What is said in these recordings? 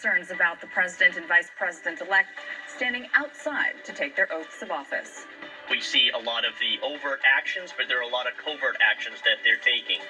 Concerns about the president and vice president-elect standing outside to take their oaths of office. We see a lot of the overt actions, but there are a lot of covert actions that they're taking.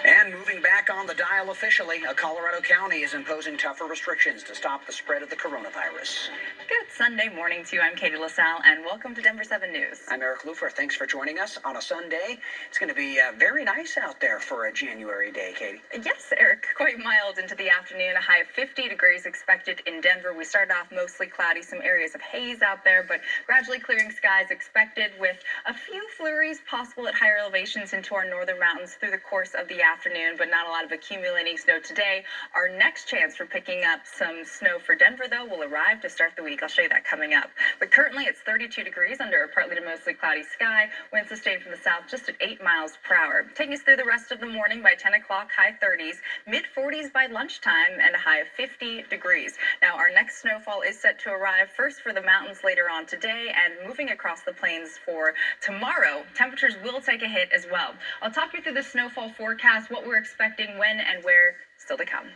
And moving back on the dial officially, a Colorado county is imposing tougher restrictions to stop the spread of the coronavirus. Good Sunday morning to you. I'm Katie LaSalle, and welcome to Denver 7 News. I'm Eric Lufer. Thanks for joining us on a Sunday. It's going to be very nice out there for a January day, Katie. Yes, Eric. Quite mild into the afternoon. A high of 50 degrees expected in Denver. We started off mostly cloudy, some areas of haze out there, but gradually clearing skies expected with a few flurries possible at higher elevations into our northern mountains through the course of the afternoon, but not a lot of accumulating snow today. Our next chance for picking up some snow for Denver, though, will arrive to start the week. I'll show you that coming up. But currently it's 32 degrees under a partly to mostly cloudy sky. Winds sustained from the south just at 8 miles per hour. Taking us through the rest of the morning by 10 o'clock, high 30s, mid 40s by lunchtime, and a high of 50 degrees. Now, our next snowfall is set to arrive first for the mountains later on today and moving across the plains for tomorrow. Temperatures will take a hit as well. I'll talk you through the snowfall forecast, what we're expecting, when and where, still to come.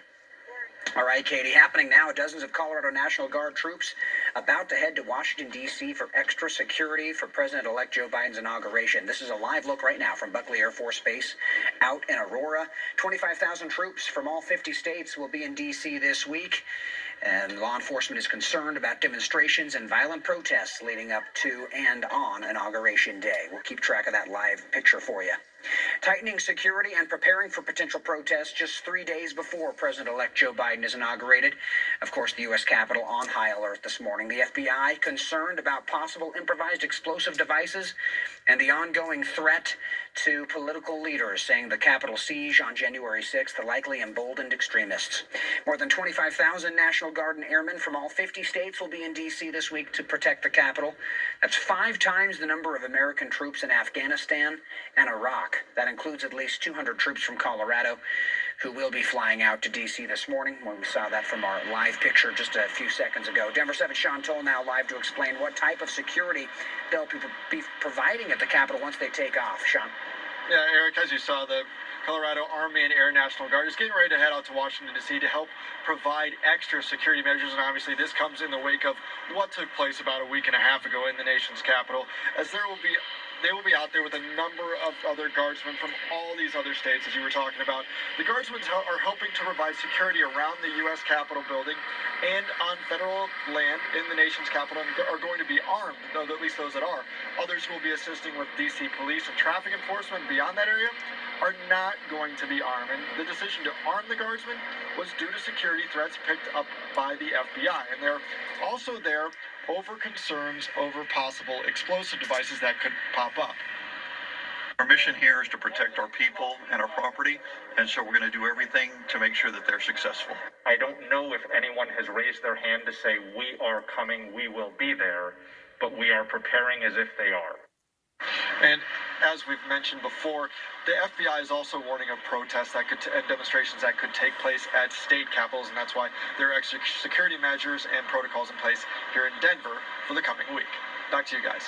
All right, Katie, happening now. Dozens of Colorado National Guard troops about to head to Washington, D.C. for extra security for President-elect Joe Biden's inauguration. This is a live look right now from Buckley Air Force Base out in Aurora. 25,000 troops from all 50 states will be in D.C. this week. And law enforcement is concerned about demonstrations and violent protests leading up to and on Inauguration Day. We'll keep track of that live picture for you. Tightening security and preparing for potential protests just 3 days before President-elect Joe Biden is inaugurated. Of course, the U.S. Capitol on high alert this morning. The FBI concerned about possible improvised explosive devices and the ongoing threat to political leaders, saying the Capitol siege on January 6th likely emboldened extremists. More than 25,000 National Guard and airmen from all 50 states will be in D.C. this week to protect the Capitol. That's 5 times the number of American troops in Afghanistan and Iraq. That includes at least 200 troops from Colorado who will be flying out to D.C. this morning, when we saw that from our live picture just a few seconds ago. Denver 7 Sean Toll now live to explain what type of security they'll be providing at the Capitol once they take off. Sean? Yeah, Eric, as you saw, the Colorado Army and Air National Guard is getting ready to head out to Washington, D.C. to help provide extra security measures. And obviously this comes in the wake of what took place about a week and a half ago in the nation's capital, as they will be out there with a number of other guardsmen from all these other states, as you were talking about. The guardsmen are helping to provide security around the U.S. Capitol building and on federal land in the nation's capital, and are going to be armed, though at least those that are. Others who will be assisting with D.C. police and traffic enforcement beyond that area are not going to be armed. And the decision to arm the guardsmen was due to security threats picked up by the FBI. And they're also there over concerns over possible explosive devices that could pop up. Our mission here is to protect our people and our property, and so we're going to do everything to make sure that they're successful. I don't know if anyone has raised their hand to say, we are coming, we will be there, but we are preparing as if they are. And as we've mentioned before, the FBI is also warning of protests and demonstrations that could take place at state capitals, and that's why there are extra security measures and protocols in place here in Denver for the coming week. Back to you guys.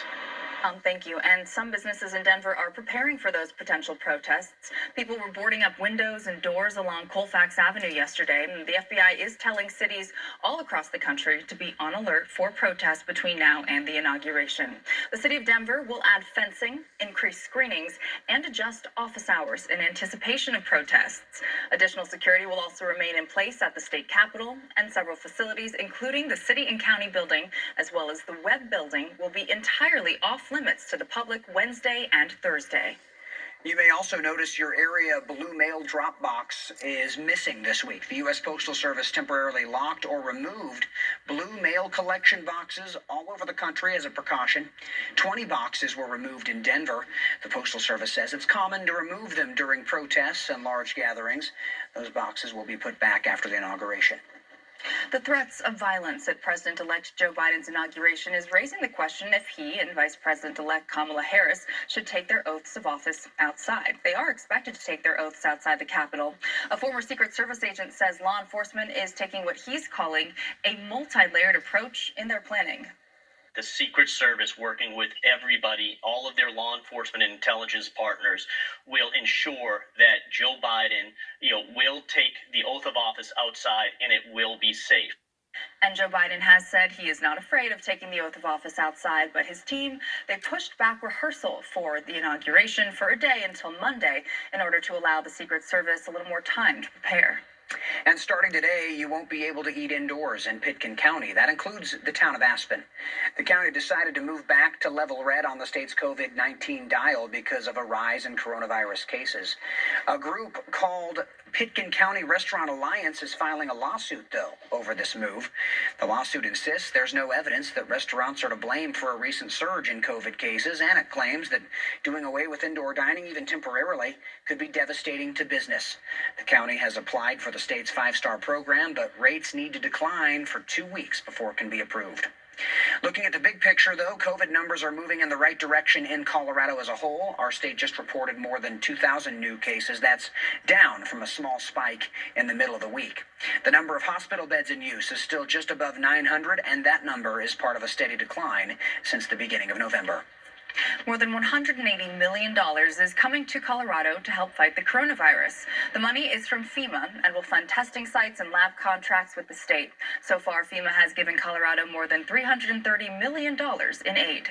Thank you. And some businesses in Denver are preparing for those potential protests. People were boarding up windows and doors along Colfax Avenue yesterday. And the FBI is telling cities all across the country to be on alert for protests between now and the inauguration. The city of Denver will add fencing, increase screenings, and adjust office hours in anticipation of protests. Additional security will also remain in place at the state capitol, and several facilities, including the city and county building, as well as the Webb building, will be entirely off limits to the public Wednesday and Thursday. You may also notice your area blue mail drop box is missing this week. The U.S. Postal Service temporarily locked or removed blue mail collection boxes all over the country as a precaution. 20 boxes were removed in Denver. The Postal Service says it's common to remove them during protests and large gatherings. Those boxes will be put back after the inauguration. The threats of violence at President-elect Joe Biden's inauguration is raising the question if he and Vice President-elect Kamala Harris should take their oaths of office outside. They are expected to take their oaths outside the Capitol. A former Secret Service agent says law enforcement is taking what he's calling a multi-layered approach in their planning. the Secret Service, working with everybody, all of their law enforcement and intelligence partners, will ensure that Joe Biden, will take the oath of office outside, and it will be safe. And Joe Biden has said he is not afraid of taking the oath of office outside, but his team, they pushed back rehearsal for the inauguration for a day until Monday in order to allow the Secret Service a little more time to prepare. And starting today, you won't be able to eat indoors in Pitkin County. That includes the town of Aspen. The county decided to move back to level red on the state's COVID-19 dial because of a rise in coronavirus cases. A group called Pitkin County Restaurant Alliance is filing a lawsuit, though, over this move. The lawsuit insists there's no evidence that restaurants are to blame for a recent surge in COVID cases, and it claims that doing away with indoor dining, even temporarily, could be devastating to business. The county has applied for the state's 5-star program, but rates need to decline for 2 weeks before it can be approved. Looking at the big picture, though, COVID numbers are moving in the right direction in Colorado as a whole. Our state just reported more than 2,000 new cases. That's down from a small spike in the middle of the week. The number of hospital beds in use is still just above 900, and that number is part of a steady decline since the beginning of November. More than $180 million is coming to Colorado to help fight the coronavirus. The money is from FEMA and will fund testing sites and lab contracts with the state. So far, FEMA has given Colorado more than $330 million in aid.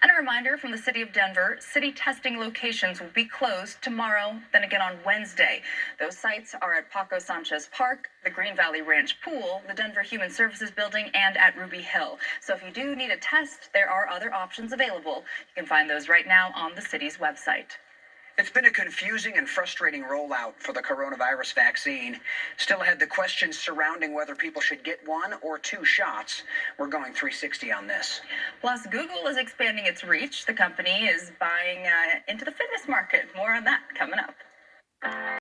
And a reminder from the city of Denver, city testing locations will be closed tomorrow, then again on Wednesday. Those sites are at Paco Sanchez Park, the Green Valley Ranch Pool, the Denver Human Services Building, and at Ruby Hill. So if you do need a test, there are other options available. You can find those right now on the city's website. It's been a confusing and frustrating rollout for the coronavirus vaccine. Still ahead, the questions surrounding whether people should get 1 or 2 shots. We're going 360 on this. Plus, Google is expanding its reach. The company is buying into the fitness market. More on that coming up.